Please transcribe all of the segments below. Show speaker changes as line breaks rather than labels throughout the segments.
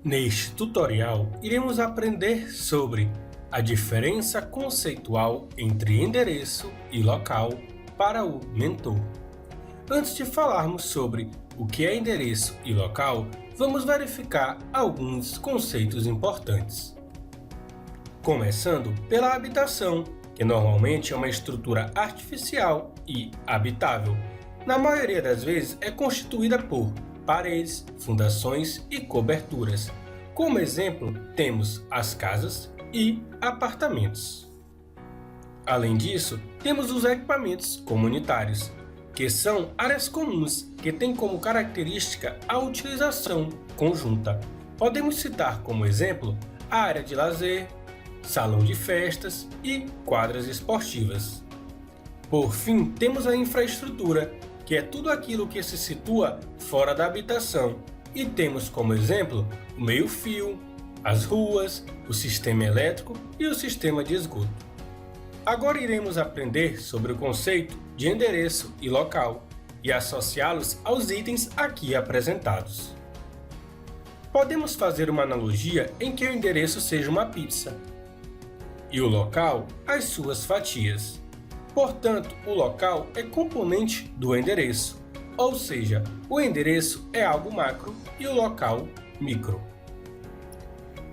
Neste tutorial, iremos aprender sobre a diferença conceitual entre endereço e local para o mentor. Antes de falarmos sobre o que é endereço e local, vamos verificar alguns conceitos importantes. Começando pela habitação, que normalmente é uma estrutura artificial e habitável. Na maioria das vezes é constituída por paredes, fundações e coberturas. Como exemplo, temos as casas e apartamentos. Além disso, temos os equipamentos comunitários, que são áreas comuns que têm como característica a utilização conjunta. Podemos citar como exemplo a área de lazer, salão de festas e quadras esportivas. Por fim, temos a infraestrutura, que é tudo aquilo que se situa fora da habitação, e temos como exemplo o meio-fio, as ruas, o sistema elétrico e o sistema de esgoto. Agora iremos aprender sobre o conceito de endereço e local e associá-los aos itens aqui apresentados. Podemos fazer uma analogia em que o endereço seja uma pizza e o local as suas fatias. Portanto, o local é componente do endereço, ou seja, o endereço é algo macro e o local micro.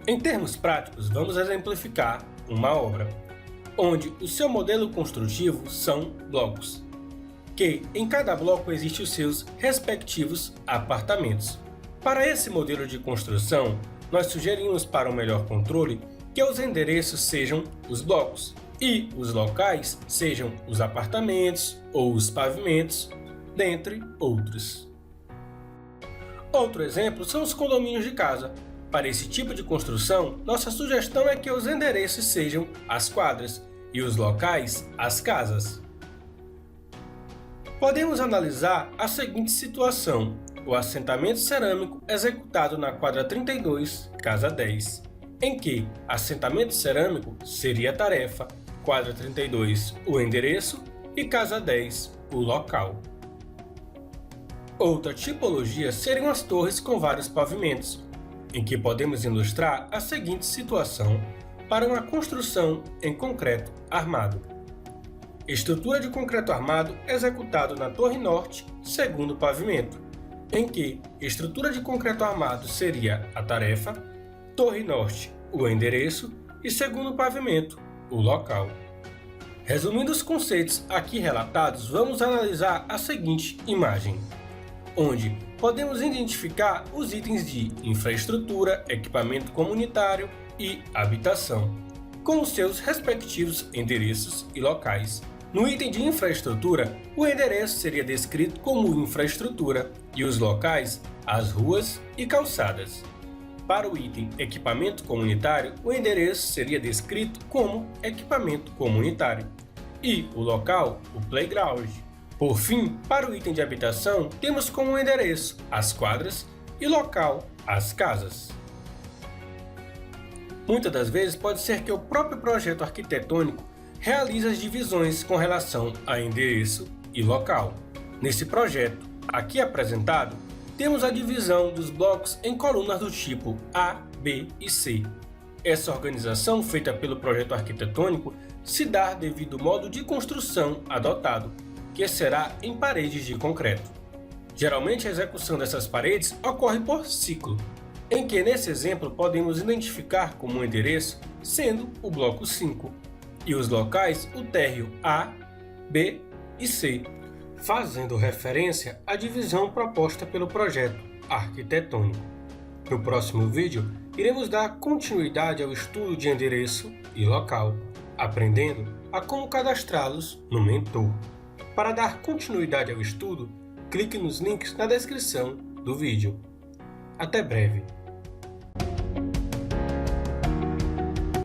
Em termos práticos, vamos exemplificar uma obra, onde o seu modelo construtivo são blocos, que em cada bloco existem os seus respectivos apartamentos. Para esse modelo de construção, nós sugerimos para um melhor controle que os endereços sejam os blocos e os locais sejam os apartamentos ou os pavimentos, dentre outros. Outro exemplo são os condomínios de casa. Para esse tipo de construção, nossa sugestão é que os endereços sejam as quadras e os locais as casas. Podemos analisar a seguinte situação: o assentamento cerâmico executado na quadra 32, casa 10, em que assentamento cerâmico seria a tarefa, quadra 32 o endereço e casa 10 o local. Outra tipologia seriam as torres com vários pavimentos, em que podemos ilustrar a seguinte situação para uma construção em concreto armado. Estrutura de concreto armado executado na torre norte, segundo pavimento, em que estrutura de concreto armado seria a tarefa, torre norte o endereço e segundo pavimento o local. Resumindo os conceitos aqui relatados, vamos analisar a seguinte imagem, onde podemos identificar os itens de infraestrutura, equipamento comunitário e habitação, com os seus respectivos endereços e locais. No item de infraestrutura, o endereço seria descrito como infraestrutura e os locais, as ruas e calçadas. Para o item equipamento comunitário, o endereço seria descrito como equipamento comunitário e o local, o playground. Por fim, para o item de habitação, temos como endereço as quadras e local as casas. Muitas das vezes pode ser que o próprio projeto arquitetônico realize as divisões com relação a endereço e local. Nesse projeto aqui apresentado, temos a divisão dos blocos em colunas do tipo A, B e C. Essa organização feita pelo projeto arquitetônico se dá devido ao modo de construção adotado, que será em paredes de concreto. Geralmente a execução dessas paredes ocorre por ciclo, em que nesse exemplo podemos identificar como endereço sendo o bloco 5 e os locais o térreo A, B e C, fazendo referência à divisão proposta pelo projeto arquitetônico. No próximo vídeo, iremos dar continuidade ao estudo de endereço e local, aprendendo a como cadastrá-los no Mentor. Para dar continuidade ao estudo, clique nos links na descrição do vídeo. Até breve!